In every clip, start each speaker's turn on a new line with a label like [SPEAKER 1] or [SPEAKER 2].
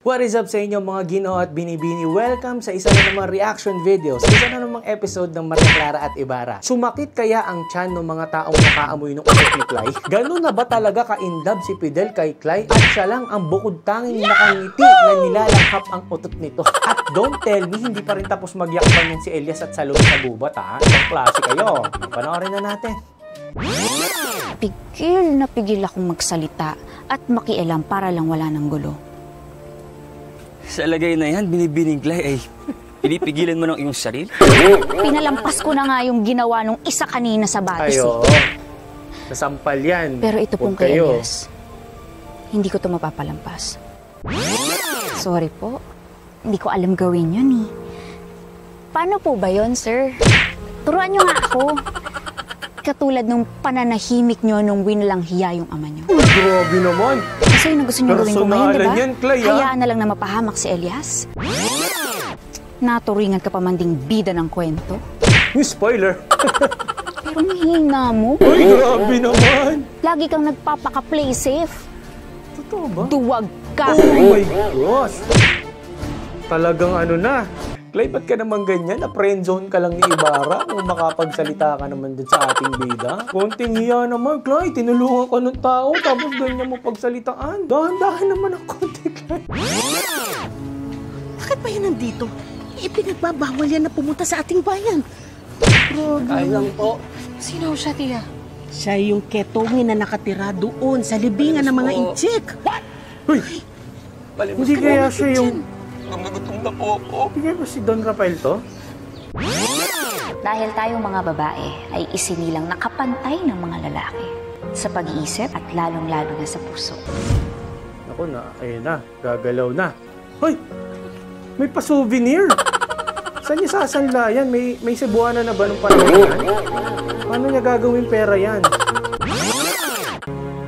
[SPEAKER 1] What is up sa inyo mga Ginoo at Binibini? Welcome sa isa na namang reaction video, sa isa na namang episode ng Maria Clara at Ibarra. Sumakit kaya ang tiyan ng mga taong nakaamoy ng utot ni Clay? Ganun na ba talaga ka-indab si Fidel kay Clay at siya lang ang bukod tanging nakangiti na nilalanghap ang utot nito? At don't tell me, hindi pa rin tapos magyakpan yan si Elias at Salome sa gubat ha? Ibang klase kayo. Panoorin na natin.
[SPEAKER 2] Pigil na pigil akong magsalita at makialam para lang wala ng gulo.
[SPEAKER 3] Sa lagay na yan, Binibining Clay, ay pinipigilan mo ng iyong sarili?
[SPEAKER 2] Pinalampas ko na nga yung ginawa nung isa kanina sa batis.
[SPEAKER 1] Ayo, nasampal yan.
[SPEAKER 2] Pero ito pong kay Elias, hindi ko to mapapalampas. Sorry po, hindi ko alam gawin yun eh. Paano po ba yun, sir? Turuan nyo nga ako. Katulad nung pananahimik nyo nung winalang hiya yung ama nyo.
[SPEAKER 1] Uy, grabe naman.
[SPEAKER 2] Kasi yun ang gusto nyo gawin ko ngayon, diba?
[SPEAKER 1] Yan, Clay,
[SPEAKER 2] hayaan na lang na mapahamak si Elias. Naturingan ka pa man ding bida ng kwento.
[SPEAKER 1] Yung spoiler.
[SPEAKER 2] Pero mahina mo.
[SPEAKER 1] Uy, grabe naman.
[SPEAKER 2] Lagi kang nagpapaka-play safe.
[SPEAKER 1] Totoo ba?
[SPEAKER 2] Duwag ka.
[SPEAKER 1] Oh my gosh. Talagang ano na. Clay, ba't ka naman ganyan? Na-friendzone ka lang ni Ibarra kung makapagsalita ka naman dun sa ating bida? Konting hiya naman, Clay. Tinulungan ka ng tao, tapos ganyan mo pagsalitaan. Dahan-dahan naman ang konti, Clay.
[SPEAKER 4] Bakit ba yan nandito? Ipinagbabawal yan na pumunta sa ating bayan.
[SPEAKER 1] Kaya lang po.
[SPEAKER 4] Sino siya, tiya? Siya yung ketongin na nakatira doon sa libingan ng mga inchik.
[SPEAKER 1] Uy! Hindi kaya siya yung...
[SPEAKER 3] Gumagutom na po ako.
[SPEAKER 1] Hindi ba si Don Rafael to?
[SPEAKER 2] Dahil tayong mga babae ay isinilang nakapantay ng mga lalaki sa pag-iisip at lalong-lalo na sa puso.
[SPEAKER 1] Ako na, ayun na, gagalaw na. Hoy! May pa-souvenir! Saan niya sasanla yan? May Cebuana na ba nung panahon yan? Paano niya gagawin pera yan?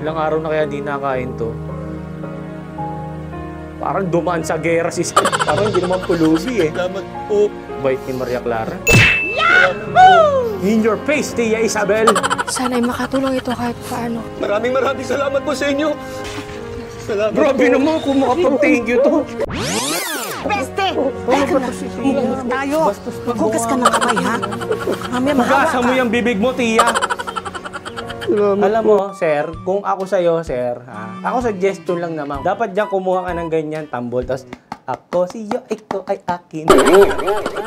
[SPEAKER 1] Ilang araw na kaya di nakain to? Parang dumaan sa gera si Sam. Parang hindi naman pulubi eh.
[SPEAKER 3] Salamat po.
[SPEAKER 1] Bait ni Maria Clara. Yahoo! In your face, Tia Isabel!
[SPEAKER 5] Sana'y makatulong ito kahit paano.
[SPEAKER 3] Maraming salamat po sa inyo. Salamat
[SPEAKER 1] Grabe
[SPEAKER 3] po.
[SPEAKER 1] naman kung makapag-thank you to.
[SPEAKER 4] Beste!
[SPEAKER 1] Ano ba si Tia?
[SPEAKER 4] Tayo! Maghugas ka ng kamay, ha? Mamaya mahawa
[SPEAKER 1] Hugasan
[SPEAKER 4] ka.
[SPEAKER 1] mo yung bibig mo, Tia. Alam mo, sir, kung ako sa'yo, sir, ako suggestion lang naman. Dapat dyan kumuha ka ng ganyan tambol, tapos ako siyo, ikaw ay akin.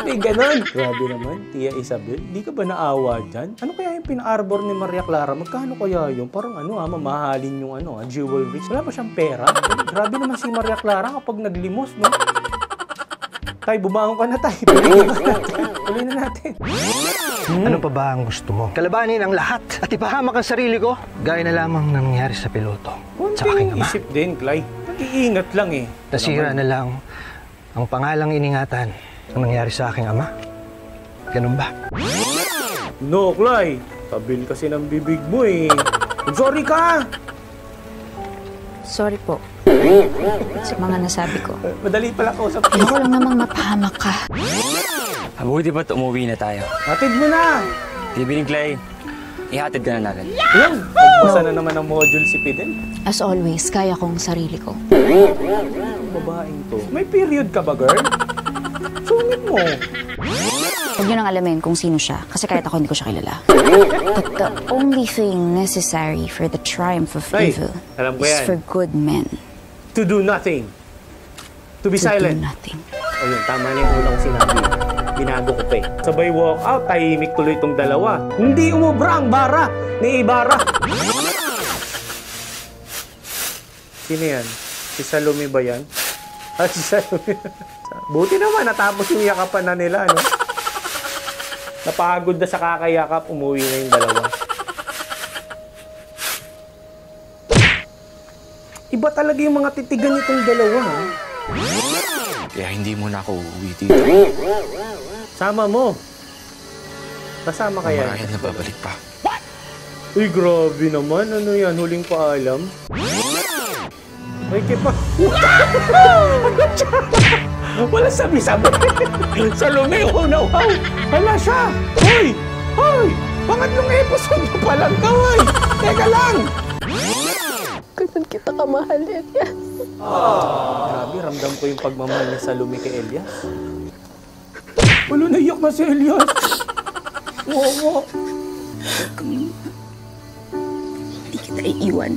[SPEAKER 1] May ganon. Grabe naman, Tia Isabel. Di ka ba naawa dyan? Ano kaya yung pina-arbor ni Maria Clara? Magkano kaya yun? Parang mamahalin yung jewelry. Wala pa siyang pera. Grabe naman si Maria Clara kapag naglimos, no? Tay, bumangon ka na, tay. Tuloy na natin.
[SPEAKER 6] Ano pa ba ang gusto mo? Kalabanin ang lahat at ipahamak ang sarili ko? Gaya na lamang nangyari sa piloto. Sa aking ama.
[SPEAKER 1] Isip din, Clay. Mag-iingat lang eh.
[SPEAKER 6] Nasira na lang ang pangalang iningatan ang nangyari sa aking ama. Ganun ba?
[SPEAKER 1] No, Clay. Tabil kasi ng bibig mo eh. Sorry ka!
[SPEAKER 2] Sorry po sa mga nasabi ko.
[SPEAKER 1] Madali pala kausap.
[SPEAKER 2] Ayoko lang namang mapahamak ka.
[SPEAKER 3] Mabuti ba't umuwi na tayo?
[SPEAKER 1] Hatid mo na!
[SPEAKER 3] Binibining Clay, ihatid ka na natin.
[SPEAKER 1] Yan! Nagbasa na naman ng module si Fidel.
[SPEAKER 2] As always, kaya kong sarili ko.
[SPEAKER 1] Ang babaeng to. May period ka ba, girl? Sungit mo.
[SPEAKER 2] Huwag nyo nang alamin kung sino siya, kasi kahit ako hindi ko siya kilala. But the only thing necessary for the triumph of
[SPEAKER 1] Ay,
[SPEAKER 2] evil
[SPEAKER 1] alam ko
[SPEAKER 2] is
[SPEAKER 1] yan.
[SPEAKER 2] for good men
[SPEAKER 1] To do nothing. To be
[SPEAKER 2] to
[SPEAKER 1] silent.
[SPEAKER 2] do nothing.
[SPEAKER 1] Ayun, tama na yung unang sinabi. Binago ko pa eh. Sabay walk out, tahimik tuloy itong dalawa. Hindi umubra ang bara ni Ibarra. Sino yan? Si Salome ba yan? Si Salome. Buti naman, natapos yung yakapan na nila, no? Napagod na sa kakayakap, umuwi na yung dalawa. Iba talaga yung mga titigan nitong dalawa, ha?
[SPEAKER 3] Kaya hindi mo na ako uuwi dito.
[SPEAKER 1] Sama mo. Kasama kaya?
[SPEAKER 3] Marahil na babalik pa.
[SPEAKER 1] Uy, grabe naman. Ano yan? Huling paalam? Ay, kipa. Wala sabi-sabi. Salome, oh na wow. Hala siya. Hoy! Hoy! Pangatlong episode mo pa lang ka, hoy. Teka lang.
[SPEAKER 5] Ganun kita kamahal, Elias.
[SPEAKER 1] Grabe, ramdam ko yung pagmamahal ni Salome kay Elias. Wala, naiyak na si Elias. Oo.
[SPEAKER 5] Hindi kita iiwan.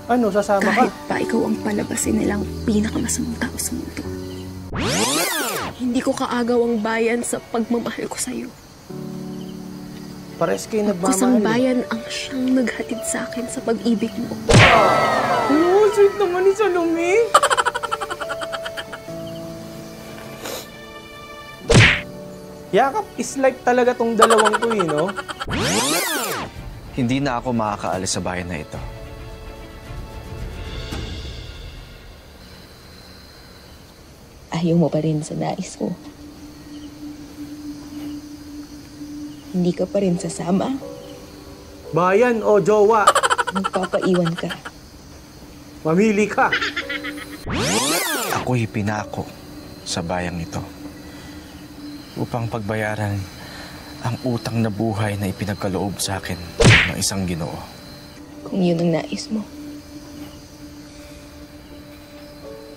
[SPEAKER 1] Ano, sasama ka?
[SPEAKER 5] Kahit pa ikaw ang palabasin nilang pinakamasamang tao sa mundo. Hindi ko kaagaw ang bayan sa pagmamahal ko sa'yo.
[SPEAKER 1] Pares kayo
[SPEAKER 5] Kusang
[SPEAKER 1] nagmamahal.
[SPEAKER 5] bayan ang siyang naghatid sa akin sa pag-ibig mo.
[SPEAKER 1] Oh, sweet naman ni Salome. Yakap is like talaga tong dalawang to eh, no?
[SPEAKER 7] Hindi na ako makakaalis sa bayan na ito.
[SPEAKER 5] Ayaw mo pa rin sa nais mo. Hindi ka pa rin sasama.
[SPEAKER 1] Bayan o jowa,
[SPEAKER 5] Magpapaiwan ka.
[SPEAKER 1] mamili ka.
[SPEAKER 7] Ako'y pinako sa bayang ito upang pagbayaran ang utang na buhay na ipinagkaloob sa akin ng isang Ginoo.
[SPEAKER 5] Kung yun ang nais mo.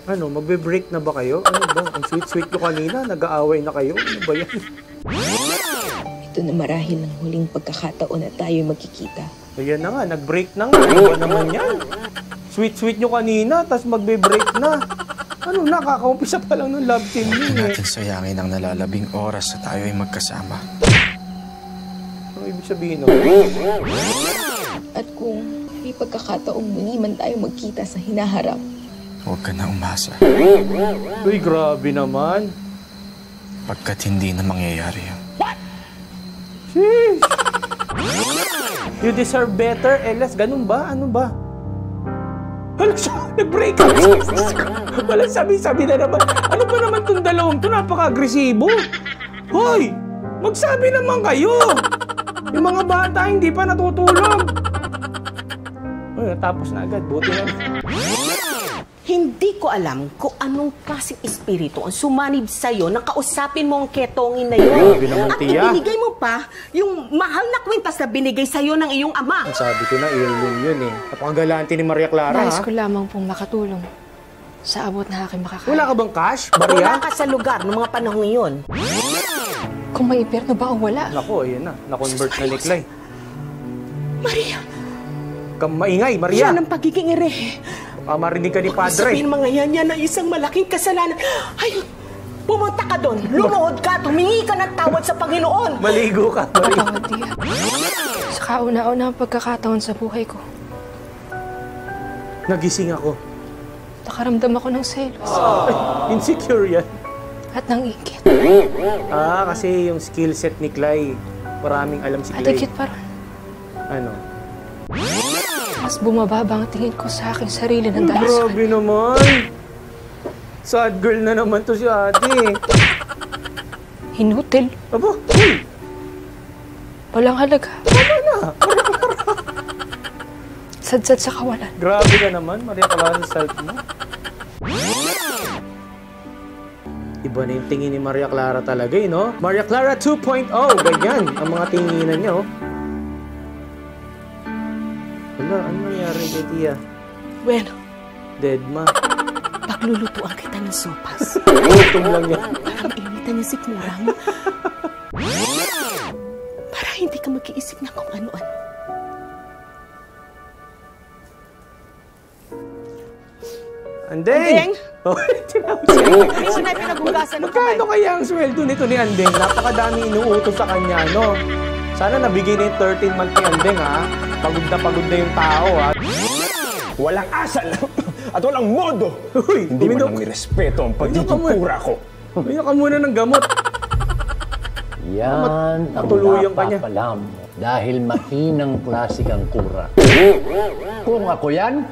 [SPEAKER 1] Ano, magbe-break na ba kayo? Ano ba? Ang sweet-sweet nyo kanina, nag-aaway na kayo. Ano ba yan?
[SPEAKER 5] Ito na marahil ang huling pagkakataon na tayo magkikita.
[SPEAKER 1] Ayan na nga, nag-break na nga. Ano ba naman yan? Sweet-sweet nyo kanina, tas magbe-break na. Ano, nakakaumpisa pa lang ng love team
[SPEAKER 7] Huwag
[SPEAKER 1] yun eh.
[SPEAKER 7] natin sayangin ang nalalabing oras na tayo ay magkasama.
[SPEAKER 1] Ano ibig sabihin nun?
[SPEAKER 5] At kung may pagkakataong muli man tayo magkita sa hinaharap,
[SPEAKER 7] Huwag ka na umasa,
[SPEAKER 1] Uy, grabe naman.
[SPEAKER 7] pagkat hindi na mangyayari yun.
[SPEAKER 1] Sheesh! You deserve better, Elias. Ganun ba? Ano ba? Hala siya, nag-break up. Wala sabi-sabi na naman. Ano ba naman itong dalawang to? Napaka-agresibo. Hoy! Magsabi naman kayo! Yung mga bata hindi pa natutulog. Ay, natapos na agad. Buti na.
[SPEAKER 4] Hindi ko alam kung anong klaseng espiritu ang sumanib sa'yo nang kausapin mo ang ketongin na yun.
[SPEAKER 1] Grabe naman,
[SPEAKER 4] At
[SPEAKER 1] tiya.
[SPEAKER 4] ibinigay mo pa yung mahal na kwintas na binigay sa'yo ng iyong ama.
[SPEAKER 1] Sabi ko na, heirloom yun eh. Napakagalante ni Maria Clara,
[SPEAKER 5] Nais
[SPEAKER 1] ha?
[SPEAKER 5] ko lamang pong makatulong sa abot na aking makakaya.
[SPEAKER 1] Wala ka bang cash,
[SPEAKER 4] Wala
[SPEAKER 1] Maria?
[SPEAKER 4] ka sa lugar ng mga panahong iyon.
[SPEAKER 5] Kung may impyerno ba o wala?
[SPEAKER 1] Nako, ayan na. Na-convert na ni Clay.
[SPEAKER 4] Maria,
[SPEAKER 1] Maingay, Maria.
[SPEAKER 4] yan ang pagiging ere.
[SPEAKER 1] Marinig ka ni
[SPEAKER 4] Kung
[SPEAKER 1] Padre.
[SPEAKER 4] sabihin mga yan na isang malaking kasalanan, ayun, pumunta ka doon, lumuhod ka, tumingi ka ng tawad sa Panginoon.
[SPEAKER 1] Maligo ka, Maria.
[SPEAKER 5] Patawad, Tia. Sa kauna-una ang pagkakataon sa buhay ko,
[SPEAKER 1] Nagising ako.
[SPEAKER 5] nakaramdam ako ng selos
[SPEAKER 1] Insecure yan.
[SPEAKER 5] at ng ikit.
[SPEAKER 1] Kasi yung skill set ni Clay. Maraming alam si
[SPEAKER 5] At
[SPEAKER 1] Clay.
[SPEAKER 5] ikit pa rin.
[SPEAKER 1] Ano?
[SPEAKER 5] Mas bumababa ang tingin ko sa aking sarili ng dahil sa
[SPEAKER 1] Grabe naman. Sad girl na naman to si ate.
[SPEAKER 5] hinutil.
[SPEAKER 1] Aba, uy,
[SPEAKER 5] Walang halaga.
[SPEAKER 1] tama na.
[SPEAKER 5] Sadsad sa kawalan.
[SPEAKER 1] Grabe ka naman, Maria Clara, sa self mo. Iba na yung tingin ni Maria Clara talaga, eh, no? Maria Clara 2.0, ganyan ang mga tinginan niya, oh. Wala, ano nangyari kay Tia?
[SPEAKER 4] Bueno,
[SPEAKER 1] Dead ma.
[SPEAKER 4] paglulutuan kita ng sopas.
[SPEAKER 1] Gutom lang yan.
[SPEAKER 4] Parang initan niya si Kurang. Para hindi ka mag-iisip na kung ano-ano.
[SPEAKER 1] Andeng!
[SPEAKER 4] Andeng?
[SPEAKER 1] Oh, tinawag siya.
[SPEAKER 4] Hindi mo na pinagugasan ng kamay.
[SPEAKER 1] Magkano kaya ang sweldo nito ni Andeng? Napakadami inuutos sa kanya, no? Sana nabigay na yung 13 month ni Andeng, ha? Pagod na yung tao, ha?
[SPEAKER 8] Walang asal at walang modo.
[SPEAKER 1] Uy,
[SPEAKER 8] Hindi mo nang nirespeto ang pagtutupura ko.
[SPEAKER 1] Umiyak ka muna ng gamot.
[SPEAKER 9] Yan ang
[SPEAKER 1] Matuluyan ka niya.
[SPEAKER 9] napapalam dahil mahinang klase kang kura. Kung ako yan,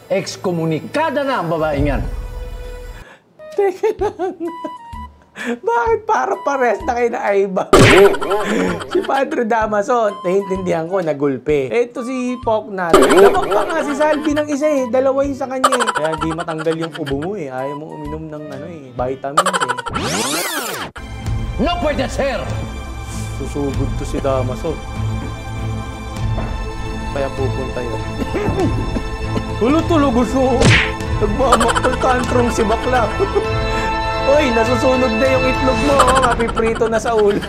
[SPEAKER 9] ekskomunikada na ang babaeng yan.
[SPEAKER 1] Teka lang. Bakit para pares na kayo na Aiba? Si Padre Damaso, naiintindihan ko, nagulpe. Ito si Poknat. Lamang pa nga si Salvi ng isa eh. Dalawa yung sa kanya eh. Kaya di matanggal yung ubo mo eh. Ayaw mo uminom ng vitamins eh.
[SPEAKER 9] No pwede, sir!
[SPEAKER 1] Susugod to si Damaso. Kaya pupunta yun. Tulog-tulog gusto. Nagmamakol tantrum si bakla. Uy, nasusunog na yung itlog mo. Mapiprito na sa ulo.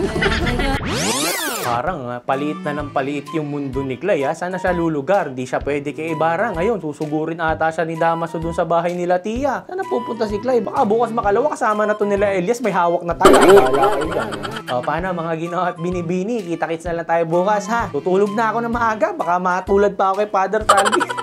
[SPEAKER 1] Parang paliit na ng paliit yung mundo ni Clay. Sana siya lulugar. Di siya pwede kay Ibarra. Ngayon, susugurin ata siya ni Damaso dun sa bahay nila Tia. Sana pupunta si Clay. Baka bukas makalawa kasama na to nila Elias. May hawak na tayo. Paano mga Ginoo at Binibini? Kita-kits na lang tayo bukas ha. Tutulog na ako na maaga. Baka matulad pa ako kay Father Talvi.